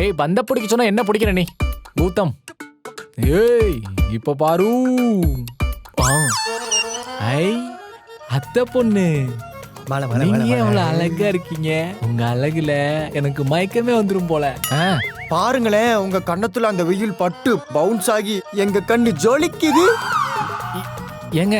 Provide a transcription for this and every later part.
ஏய் பந்த பிடிக்க சொன்னா என்ன பிடிக்கிற நீ கௌதம்? ஏய் இப்ப பாரு. ஐ அத்தை பொண்ணு, நீங்க எவ்வளவு அழகா இருக்கீங்க. உங்க அழகுல எனக்கு மயக்கமே வந்துரும் போல. பாருங்களேன், உங்க கண்ணத்துல அந்த வெயில் பட்டு பவுன்ஸ் ஆகி எங்க கண்ணு ஜொலிக்குது. ஏங்க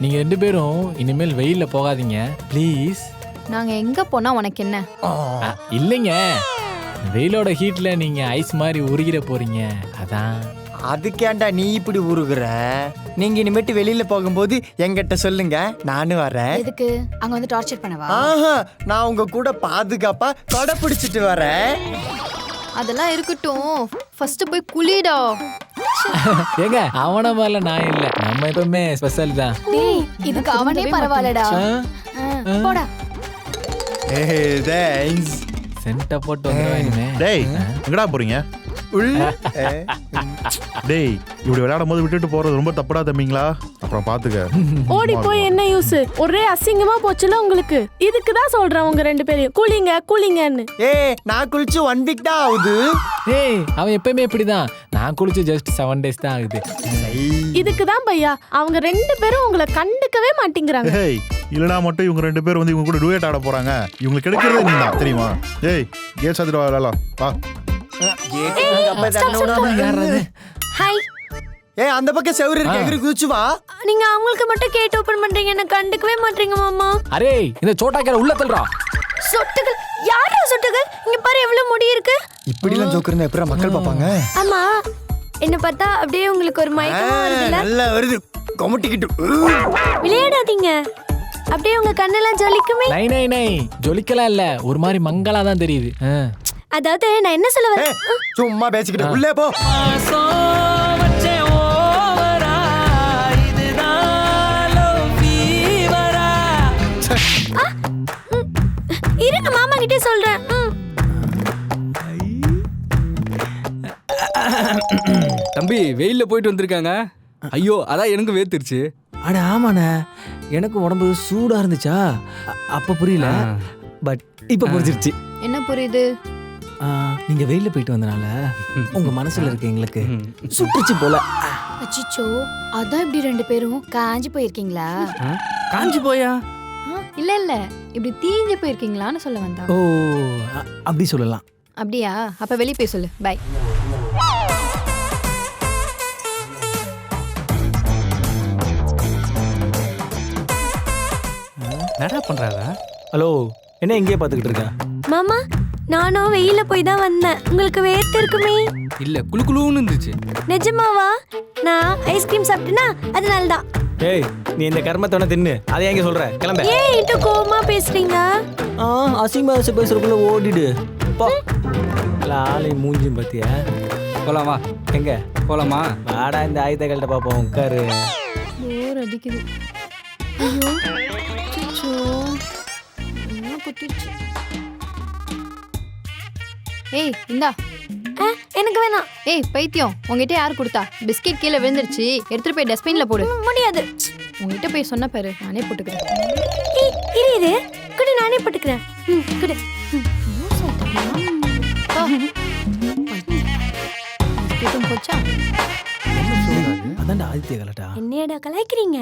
நீங்க 2 பேரும் இனிமேல் வெயில்ல போகாதீங்க ப்ளீஸ். நாங்க எங்க போனா உனக்கு என்ன? இல்லைங்க, வெயிலோட ஹீட்ல நீங்க ஐஸ் மாதிரி உருகிட போறீங்க, அதான். அதுக்கேண்டா நீ இப்படி உருகுற? நீங்க இனிமேட்டு வெளியில போகும்போது என்கிட்ட சொல்லுங்க, நானும் வரேன். எதுக்கு? அங்க வந்து டார்ச்சர் பண்ணவா? ஆஹா, நான் உங்க கூட பாதுகாப்பா கொடை பிடிச்சிட்டு வரேன். அதெல்லாம் இருக்கட்டும், ஃபர்ஸ்ட் போய் குளிடா. ஏங்க அவன மேல நான் இல்ல, நம்ம எப்பவுமே ஸ்பெஷல் தான். டேய் இதுக்கு அவனே பரவாயில்லடா. போடா. ஏய் தேங்க்ஸ். சென்ட்ட போட்டு வந்துருவாங்க. டேய் எங்கடா போறீங்க? டேய் இப்படி விளையாடும் போது விட்டுட்டு போறது ரொம்ப தப்புடா தம்பிங்களா, அப்புறம் பாத்துக்க. ஓடி போய் என்ன யூஸ்? ஒரே அசிங்கமா போச்சுல உங்களுக்கு. இதுக்கு தான் சொல்றேன் உங்க 2 பேரையும் கூலிங்க கூலிங்கன்னு. நான் குளிச்சு 1 வீக் தான் ஆகுது. ஏய் அவன் எப்பவுமே இப்படிதான், நான் குளிச்சு ஜஸ்ட் 7 days தான் ஆகுது. இதுக்கு தான் பையா அவங்க 2 பேரும் உங்களை கண்டுக்கவே மாட்டேங்கிறாங்க. ஏய் இல்லனா மட்டும் இவங்க 2 பேரும் வந்து இவங்க கூட டூயட் ஆட போறாங்க. இவங்களுக்கு கிடைக்கிறதே நீங்க தெரியுமா? ஏய் கேட் சாத்திட்டு வரலாம் வா. ஹாய். அந்த பக்கம் செவுரு இருக்கு, எகிரி குதிச்சு வா. நீங்க அவங்களுக்கு மட்டும் கேட் ஓபன் பண்றீங்க, என்ன கண்டுக்கவே மாட்டீங்க மாமா. அரே இந்த சோட்டாக்கற உள்ள தள்ளுறா. சொட்டுகள் யாரா சொட்டுகள்? இங்க பாரு எவ்வளவு முடி இருக்கு. இப்படி எல்லாம் ஜோக்கர் இருந்தா எப்பறம் மக்கள் பாப்பாங்க? ஆமா என்ன பார்த்தா அப்படியே உங்களுக்கு ஒரு மயக்கமா வருதுல? நல்லா வருது, கொமட்டிக்கிட்டு. விளையாடாதீங்க, அப்படியே உங்க கண்ணெல்லாம் ஜொலிக்குமே. நை நை நை ஜொலிக்கலாம் இல்ல, ஒரு மாதிரி மங்களா தான் தெரியுது. அதாவது நான் என்ன சொல்ல வரேன்? சும்மா பேசிக்கிட்டு உள்ளே போ. இருங்க மாமா கிட்டே சொல்றேன். தம்பி வெயில்ல போயிட்டு வந்திருக்காங்க. ஐயோ அதான் எனக்கு வேர்த்துருச்சு. அட ஆமாண்ணே, எனக்கு உடம்பு சூடா இருந்துச்சா அப்ப புரியல, பட் இப்ப புரிஞ்சிருச்சு. என்ன புரியுது? நீங்க வெயில்ல போயிட்டு வந்தனால உங்க மனசுல இருக்க எங்களுக்கு சுட்டுச்சு போல. அச்சிச்சோ, அதான் இப்படி 2 பேரும் காஞ்சி போயிருக்கீங்களா? காஞ்சி போயா? இல்ல இல்ல, இப்படி தீஞ்சு போயிருக்கீங்களான்னு சொல்ல வந்தா. ஓ அப்படி சொல்லலாம். அப்படியா? அப்ப வெளிய போய் சொல்லு. பை. என்னடா பண்றாங்க? ஹலோ, என்ன எங்கேயே பாத்துக்கிட்டு இருக்க? மாமா நானும் வெயில போய் தான் வந்தேன். உங்களுக்கு வேர்த்து இருக்குமே? இல்ல குளு குளுன்னு இருந்துச்சு. நிஜமாவா? நான் ஐஸ்கிரீம் சாப்பிட்டேனா அதனால தான். ஏய் நீ இந்த கர்மத்தோட தின்னு, அதை எங்க சொல்ற? கிளம்ப. ஏன் இட்டு கோவமா பேசுறீங்க? அசிங்கமா பேசுறதுக்குள்ள ஓடிடு போ. லாலி மூஞ்சி பத்தியா? போலாமா? எங்க போலாமா? வாடா இந்த ஆயுதங்கள்ட்ட பாப்போம், உட்காரு. போர் அடிக்குது. ஐயோ அச்சச்சோ, என்ன குத்திடுச்சு. ஏய் இந்தா. எனக்கு வேணாம். ஏய் பைத்தியம், உங்ககிட்ட யார் கொடுத்தா? பிஸ்கெட் கீழே விழுந்துருச்சு, எடுத்துட்டு போய் டஸ்ட்பின்ல போடு. முடியாது. உங்ககிட்ட போய் சொன்ன பாரு, நானே போட்டுக்கிறேன். இரு குடு, நானே போட்டுக்கிறேன். குடு. பிஸ்கெட்டும் போச்சா? அதான்டா ஆதித்ய கலட்டா. என்னையடா கலாய்க்கிறீங்க?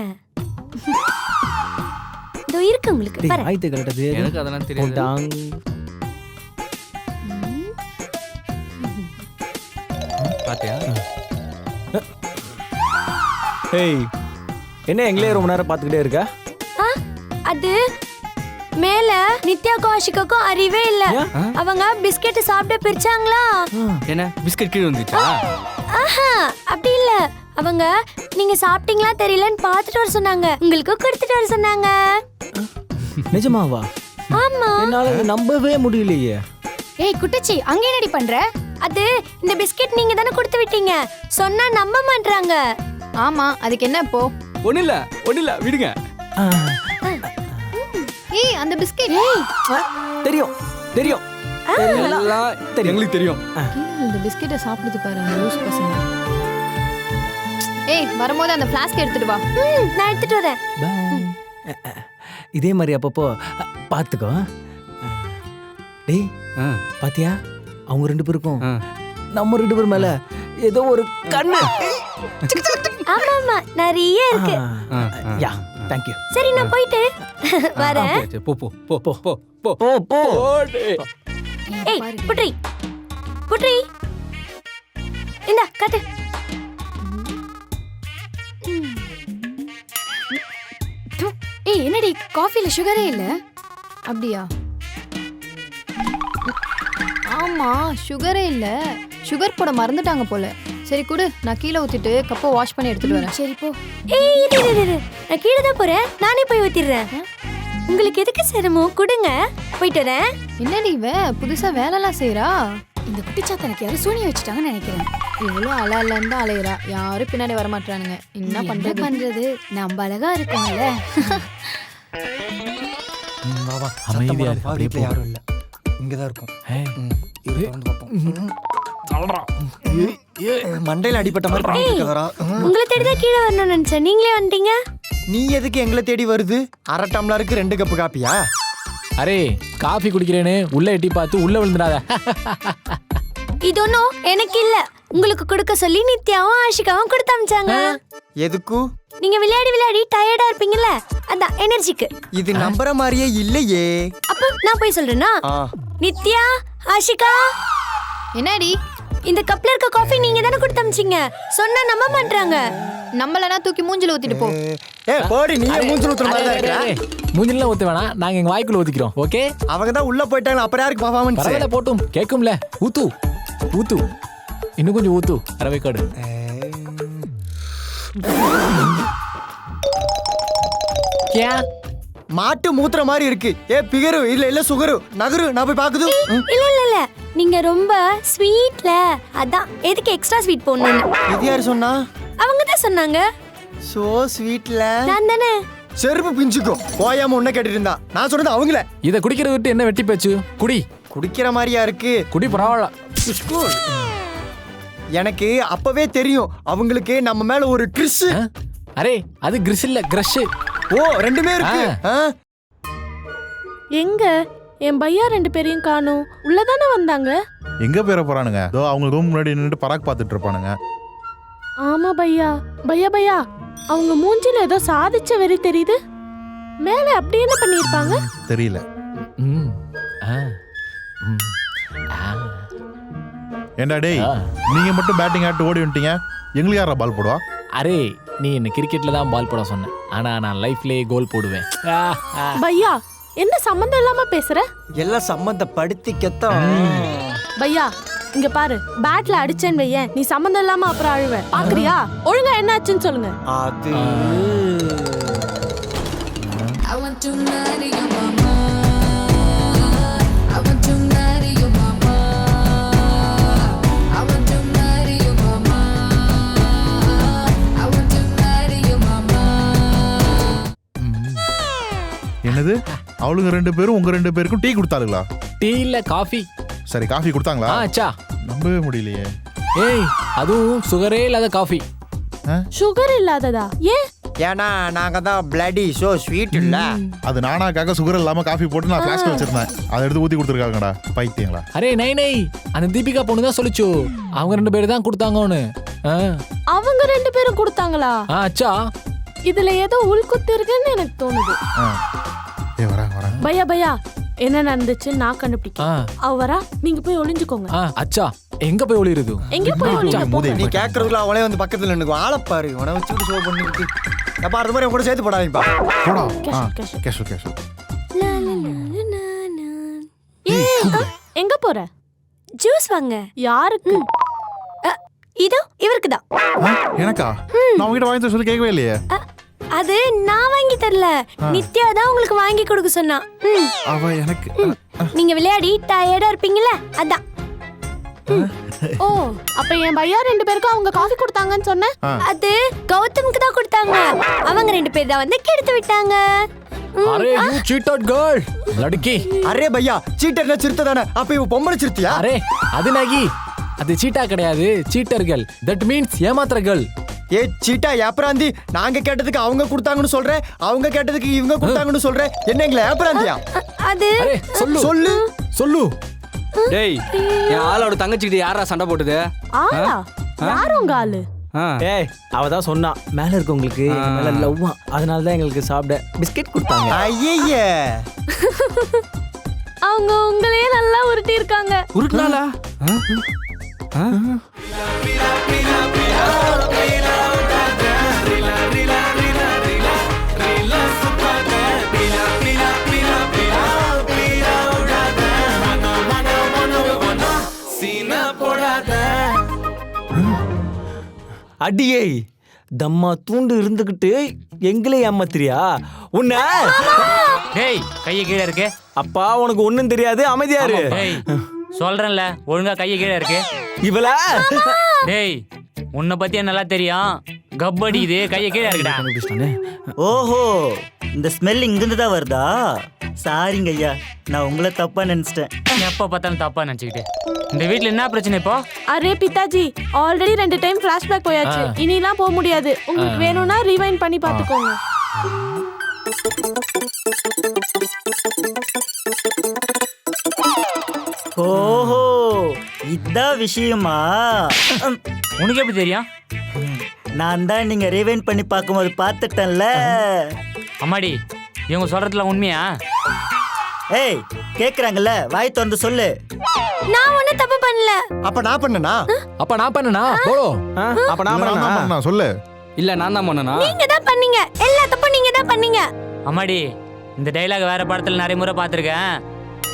இதோ இருக்கு உங்களுக்கு பாரு. ஆதித்ய கலட்டது எனக்கு அதெல்லாம் தெரியாது. பாத்தியா? ஏய் என்ன எங்களே ரொம்ப நேரம் பாத்துக்கிட்டே இருக்க? அது மேல நித்யாக்கும் ஆஷிகாக்கும் அறிவே இல்ல. அவங்க பிஸ்கெட் சாப்பிட்டு பிரிச்சாங்களா? என்ன பிஸ்கட் கீழே வந்துச்சா? ஆஹா அப்படி இல்ல, அவங்க நீங்க சாப்பிட்டீங்களா தெரியலன்னு பாத்துட்டு வர சொன்னாங்க, உங்களுக்கு கொடுத்துட்டு வர சொன்னாங்க. நிஜமாவா? ஆமா. என்னால நம்பவே முடியலையே. ஏய் குட்டச்சி, அங்க என்னடி பண்ற? அது இந்த பிஸ்கெட் நீங்க தானே கொடுத்து விட்டீங்க, சொன்னா நம்ப மாட்றாங்க. ஆமா, அதுக்கு என்ன இப்போ? ஒண்ணுல விடுங்க. ஏய் அந்த பிஸ்கெட். தெரியும் எல்லாம் எங்களுக்கு தெரியும். இந்த பிஸ்கெட்டை சாப்பிடுது பாரு அந்த லூஸ் பசங்க. ஏய் வரும்போது அந்த ஃப்ளாஸ்க் எடுத்துட்டு வா. நான் எடுத்துட்டு வரேன். பாய். இதே மாதிரி அப்பப்போ பார்த்துக்கோ. டேய் ஆ, பாத்தியா அவங்க 2 பேருக்கும் ஆ. நம்ம 2 பேர் மேல ஏதோ ஒரு கண்ணு. ஆமா ஆமா நிறைய இருக்கு. ஆ, ஆ. Yeah thank you. சரி நான் போயிட்டு வரேன். சரி, போ போ போ போ போ போ போ போ. ஏய் புட்ரி புட்ரி இந்தா காட்டு. ஏய் என்னடி காஃபில சுகரே இல்ல? அப்படியா? ஆமா சுகரே இல்ல. சுகர் போட மறந்துட்டாங்க போல. சரி குடு, நான் கீழே ஊத்திட்டு கப்பை வாஷ் பண்ணி எடுத்துட்டு வரேன். சரி போ. ஏய் இரு நான் கீழே தான் போறேன். நானே போய் ஊத்திடுறேன். உங்களுக்கு எதுக்கு சிரமம்? கொடுங்க போயிட்டு வரேன். என்னடி இவ புதுசா வேலைலாம் செய்யறா? இந்த குட்டிச்சாத்த எனக்கு யாரும் சூனிய வச்சுட்டாங்கன்னு நினைக்கிறேன். இவ்வளோ அழகான்னு தான் அலையிறா. யாரும் பின்னாடி வரமாட்டானுங்க. என்ன பண்றது? நம்ம அழகா இருக்கோம்ல. வா வா அமைதியா இரு, அப்படியே வீட்டில் போ. யாரும் இல்லை, இங்கே தான் இருக்கும். ஏய், இரு, திறந்து பார்ப்போம். மண்டையில அடிபட்ட மாதிரி பண்ணிட்டு வரா. உங்களை தேடி தான் கீழே வரணும்னு நினைச்சேன். நீங்களே வந்துட்டீங்க. நீ எதுக்கு எங்களை தேடி வருது? 1/2 டம்ளருக்கு 2 கப்பு காப்பியா? அரே காஃபி குடிக்கிறேன்னு உள்ள எட்டி பார்த்து உள்ள விழுந்துடாத. இது ஒன்றும் எனக்கு இல்ல, உங்களுக்கு கொடுக்க சொல்லி நித்யாவும் ஆஷிகாவும் கொடுத்து அமிச்சாங்க. எதுக்கு? நீங்க விளையாடி டயர்டா இருப்பீங்கல்ல, அதான் எனர்ஜிக்கு. இது நம்புற மாதிரியே இல்லையே. அப்ப நான் போய் சொல்றேன்னா, ஆ, நித்யா ஆஷிகா என்னடி இந்த கப்ல இருக்க காஃபி நீங்க தானே கொடுத்து அமிச்சீங்க. சொன்னா நம்ப மாட்டாங்க. நம்மளனா தூக்கி மூஞ்சில ஊத்திட்டு போ. போடி, நீயே மூஞ்சில ஊத்துற மாதிரி தான் இருக்கா? மூஞ்சிலாம் ஊத்த வேணாம், நாங்க எங்க வாய்க்குள்ள ஊத்திக்கிறோம். ஓகே அவங்க தான் உள்ள போயிட்டாங்க, அப்புறம் யாருக்கு பர்ஃபார்மன்ஸ்? பரவாயில்ல போட்டும், கேட்கும்ல. ஊத்து ஊத்து, இன்னும் கொஞ்சம் ஊத்து. அரவைக்காடு கே மாட்டு மூத்திர மாதிரி இருக்கு. பிகரு இல்ல சுகரு நகரு, நான் போய் பாக்குது. இல்ல நீங்க ரொம்ப ஸ்வீட்ல, அதான் எதுக்கு எக்ஸ்ட்ரா ஸ்வீட் போடணும்னு. இது யாரு சொன்னா? அவங்க தான் சொன்னாங்க. சோ ஸ்வீட்ல நான் தானே. செருப்பு பிஞ்சுக்கும். போயாம உன்ன கேட்டுட்டு இருந்தா, நான் சொன்னது அவங்கள. இத குடிக்கிறத விட்டு என்ன வெட்டி பேச்சு? குடி குடிக்கிற மாதிரியா இருக்கு. குடி, பரவாயில்ல. எனக்கு அப்பவே தெரியும் அவங்களுக்கு நம்ம மேல ஒரு கிறிஸ். அரே அது கிரிஸ் இல்ல, கிரஷ். ஓ, ரெண்டுமே இருக்கு. எங்க என் பையா 2 பேரையும் காணோம். உள்ளதானே வந்தாங்க. எங்க போயிட போறானுங்க? இதோ அவங்க ரூம் முன்னாடி நின்னுட்டு பராக் பார்த்துட்டு இருப்பானுங்க. ஆமா பையா பையா அவங்க மூஞ்சில ஏதோ சாதிச்ச வெறி தெரியுது. மேல அப்படி என்ன பண்ணிருப்பாங்க தெரியல. ம் ஆ ம் ஆ ஏண்டா டேய், ஆ. நீங்க மட்டும் பேட்டிங் ஆட்டு ஓடி வந்துட்டீங்க. எங்களுக்கு யாரா பால் போடுவா? அரே நீ என்ன கிரிக்கெட்ல தான் பால் போட சொன்ன, ஆனா நான் லைஃப்லயே கோல் போடுவேன். பையா என்ன சம்பந்தம் இல்லாம பேசுற? எல்லாம் சம்பந்தப்படுத்திக்கத்தான். பையா இங்க பாரு, பேட்ல அடிச்சேன்னு வையேன், நீ சம்பந்தம் இல்லாம அப்புறம் அழுவ. பாக்குறியா? ஒழுங்கா என்ன ஆச்சுன்னு சொல்லுங்க. அது I want to marry your mama. I want to marry your mama. I want to marry your mama. I want to marry your mama. என்னது? அவளுங்க 2 பேரும் உங்க 2 பேருக்கும் டீ கொடுத்தாளுங்களா? டீ இல்ல காஃபி. சரி, காஃபி கொடுத்தாங்களா? அச்சா நம்பவே முடியலையே. ஏய் அதுவும் சுகரே இல்லாத காஃபி. சுகர் இல்லாததா? ஏன்? ஏன்னா நாங்க தான் பிளடி சோ ஸ்வீட் இல்ல. அது நானாக்காக சுகர் இல்லாம காஃபி போட்டு நான் ஃபிளாஸ்க்ல வச்சிருந்தேன். அதை எடுத்து ஊத்தி கொடுத்துருக்காங்கடா. பைத்தியங்களா? அரே நை அந்த தீபிகா பொண்ணு தான் சொல்லிச்சு அவங்க 2 பேரும் தான் கொடுத்தாங்கன்னு. அவங்க 2 பேரும் கொடுத்தாங்களா? அச்சா இதுல ஏதோ உள்குத்து இருக்குன்னு எனக்கு தோணுது. வரேன். பையா என்ன நடந்துச்சு நான் கண்டுபிடிக்கிறேன். அவ வரா, நீங்க போய் ஒளிஞ்சுக்கோங்க. அச்சா எங்க போய் ஒளிருது? எங்க போய் ஒளிஞ்சு? நீ கேக்குறதுல அவளே வந்து பக்கத்துல நின்னுக்கு ஆளப்பாரு. உன வச்சுட்டு ஷோ பண்ணிட்டு அப்ப அடுத்த மாதிரி கூட சேர்த்து போடாதீங்கப்பா. போடா. கேஷு. கேஷு. எங்க போற? ஜூஸ் வாங்க. யாருக்கு? இதோ இவருக்கு தான். எனக்கா? நான் உங்ககிட்ட வாங்கி தர சொல்லி கேட்கவே இல்லையே. அது நான் வாங்கி தரல, நித்யா தான் உங்களுக்கு வாங்கி கொடுக்க சொன்னா. அவ எனக்கு நீங்க விளையாடி டயர்டா இருப்பீங்கல்ல, அதான். ஓ, அப்ப என் பையா 2 பேருக்கும் அவங்க காஃபி கொடுத்தாங்கன்னு சொன்ன. அது கௌதம்க்கு தான் கொடுத்தாங்க. அவங்க 2 பேர் தான் வந்து கெடுத்து விட்டாங்க. அரே யூ சீட்டட் கேர்ள் லடுக்கி. அரே பையா, சீட்டர்னா சிறுத்தை தானே? அப்ப இவ பொம்பளை சிறுத்தையா? அரே அது நகி, அது சீட்டா கிடையாது, சீட்டர்கள். தட் மீன்ஸ் ஏமாத்துற கேர்ள். ஏ சீட்டா ஏப்பராந்தி, நாங்க கேட்டதுக்கு அவங்க கொடுத்தாங்கன்னு சொல்றேன், அவங்க கேட்டதுக்கு இவங்க கொடுத்தாங்கன்னு சொல்றேன். என்னங்களே ஏப்பராந்தியா? அது அரே சொல்லு சொல்லு. சொல்லு. டேய் என் ஆளோட தங்கச்சிக்கிட்ட யாரா சண்டை போட்டது? ஆளா? யார் உங்க ஆளு? ஏய் அவ தான் சொன்னா மேல இருக்கவங்களுக்கு எங்க மேல லவ்வா, அதனால தான் எங்களுக்கு சாப்பிட பிஸ்கெட் கொடுத்தாங்க. ஐயே, அவங்க உங்களையே நல்லா உருட்டி இருக்காங்க. உருட்டுனாளா? அடியே தம்மா தூண்டு இருந்துகிட்டு எங்களே ஏமாத்திரியா உன்ன? டேய் கையை கீழே இருக்கு. அப்பா உனக்கு ஒண்ணும் தெரியாது, அமைதியாரு. டேய் சொல்றேன்ல ஒழுங்கா கையை கீழே இருக்கு. இவள டேய் உன்னை பத்தி நல்லா தெரியும், கப்படி இது கையை கீழே இருக்குடா. ஓஹோ, இந்த ஸ்மெல் இங்கிருந்து தான் வருதா? சாரிங்க ஐயா, நான் உங்களை தப்பா நினைச்சிட்டேன். எப்ப பார்த்தாலும் தப்பா நினைச்சுக்கிட்டு. இந்த வீட்ல என்ன பிரச்சனை இப்போ? அரே பிதாஜி, ஆல்ரெடி 2 டைம் ஃபிளாஷ்பேக் போயாச்சு. இனிலாம் போக முடியாது. உங்களுக்கு வேணும்னா ரிவைண்ட் பண்ணி பாத்துக்கோங்க. ஓஹோ, இதான் விஷயமா? உனக்கு எப்படி தெரியும்? நான் தான் நீங்க ரிவைண்ட் பண்ணி பார்க்கும்போது பார்த்துட்டேன்ல. அம்மாடி இவங்க சொல்றதுல உண்மையா? ஏய் கேக்குறாங்கல்ல, வாய் திறந்து சொல்லு. நான் ஒண்ணும் தப்பு பண்ணல. அப்ப நான் பண்ணனா? அப்ப நான் பண்ணனா? போலோ. அப்ப நான் நான் சொல்லு. இல்ல நான் தான் பண்ணனா? நீங்க தான் பண்ணீங்க. எல்லா தப்பும் நீங்க தான் பண்ணீங்க. அம்மாடி இந்த டைலாக் வேற படத்துல நிறைய முறை பார்த்திருக்கேன்.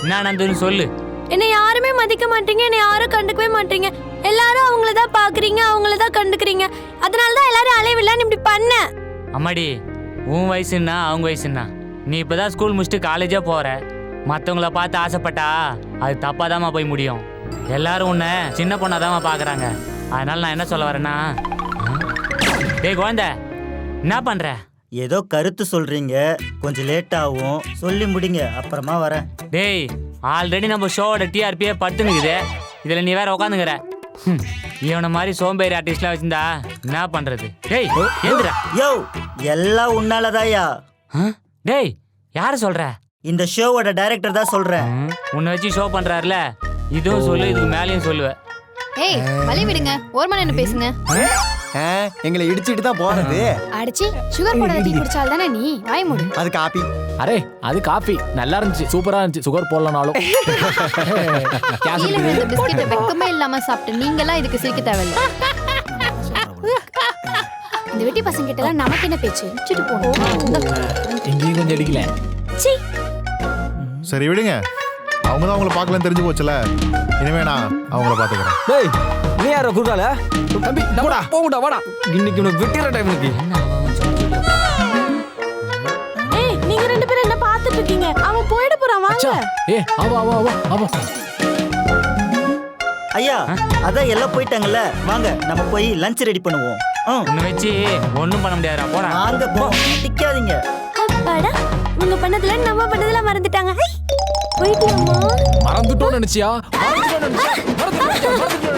என்ன நடந்ததுன்னு சொல்லு. என்னை யாருமே மதிக்க மாட்டீங்க, என்னை யாரும் கண்டுக்கவே மாட்டீங்க. எல்லாரும் அவங்கள தான் பாக்குறீங்க, அவங்கள தான் கண்டுக்கிறீங்க. அதனால தான் எல்லாரும் அலைவில்லான்னு இப்படி பண்ண. அம்மாடி உன் வயசுன்னா அவங்க வயசுன்னா, நீ இப்பதான் ஸ்கூல் முடிச்சுட்டு காலேஜே போற. மற்றவங்கள பார்த்து ஆசைப்பட்டா அது தப்பாதாம்மா போய் முடியும். எல்லாரும் உன்னை சின்ன பொண்ணாதாம்மா பார்க்குறாங்க. அதனால நான் என்ன சொல்ல வரேன்னா, டேய் குழந்தை என்ன பண்ற? ஏதோ கருத்து சொல்றீங்க, கொஞ்சம் லேட் ஆகும். சொல்லி முடிங்க, அப்புறமா வரேன். டேய் ஆல்ரெடி நம்ம ஷோவோட டிஆர்பியே படுத்துனுக்குது, இதில் நீ வேற உட்காந்துக்கிற. இவனை மாதிரி சோம்பேறி ஆர்டிஸ்ட்லாம் வச்சிருந்தா என்ன பண்றது? டேய் ஏந்துடா. யோ, எல்லாம் உன்னாலதாயா? டேய் யார சொல்ற? இந்த ஷோவோட டைரக்டர் தான் சொல்றேன். உன்னை வச்சு ஷோ பண்றாருல, இதுவும் சொல்லு, இதுக்கு மேலேயும் சொல்லுவேன். ஏய் வழி விடுங்க, ஓரமா நின்னு பேசுங்க. எங்களை இடிச்சிட்டு தான் போறது. அடிச்சி சுகர் போடாத டீ குடிச்சால் தானே நீ வாய் மூடு. அது காப்பி. அரே அது காஃபி நல்லா இருந்துச்சு, சூப்பரா இருந்துச்சு. சுகர் போடலனாலும் கீழே விழுந்த பிஸ்கெட்டை வெக்கமே இல்லாம சாப்பிட்டு நீங்கெல்லாம் இதுக்கு சிரிக்க தேவையில்லை. இந்த வெட்டி பசங்க கிட்ட எல்லாம் நமக்கு என்ன பேச்சு? வச்சுட்டு போகணும். எங்கேயும் கொஞ்சம் அடிக்கல. சரி விடுங்க, அவங்க தான் அவங்கள பார்க்கலன்னு தெரிஞ்சு போச்சுல, இனிமே நான் அவங்கள பார்த்துக்கிறேன். டேய் நீ யாரோ குறுக்கால? தம்பி போடா போடா வாடா. இன்னைக்கு உனக்கு வெட்டிற டைம் இருக்கு. ஏய் நீங்க 2 பேரும் என்ன பார்த்துட்டு இருக்கீங்க? அவன் போயிட போறான், வாங்க. ஏ ஆவா ஆவா ஆவா ஆவா. ஐயா அதான் எல்லாம் போயிட்டாங்கல்ல, வாங்க நம்ம போய் லஞ்ச் ரெடி பண்ணுவோம். உன்னை வச்சு ஒன்றும் பண்ண முடியாதுடா, போடா. வாங்க போ, அடிக்காதீங்க. அப்பாடா, உங்க பண்ணதுல நம்ம பண்ணதுல மறந்துட்டாங்க. போயிட்டலாமா? மறந்துட்டோன்னு நினைச்சியா? மறந்துட்டோன்னு நினைச்சியா?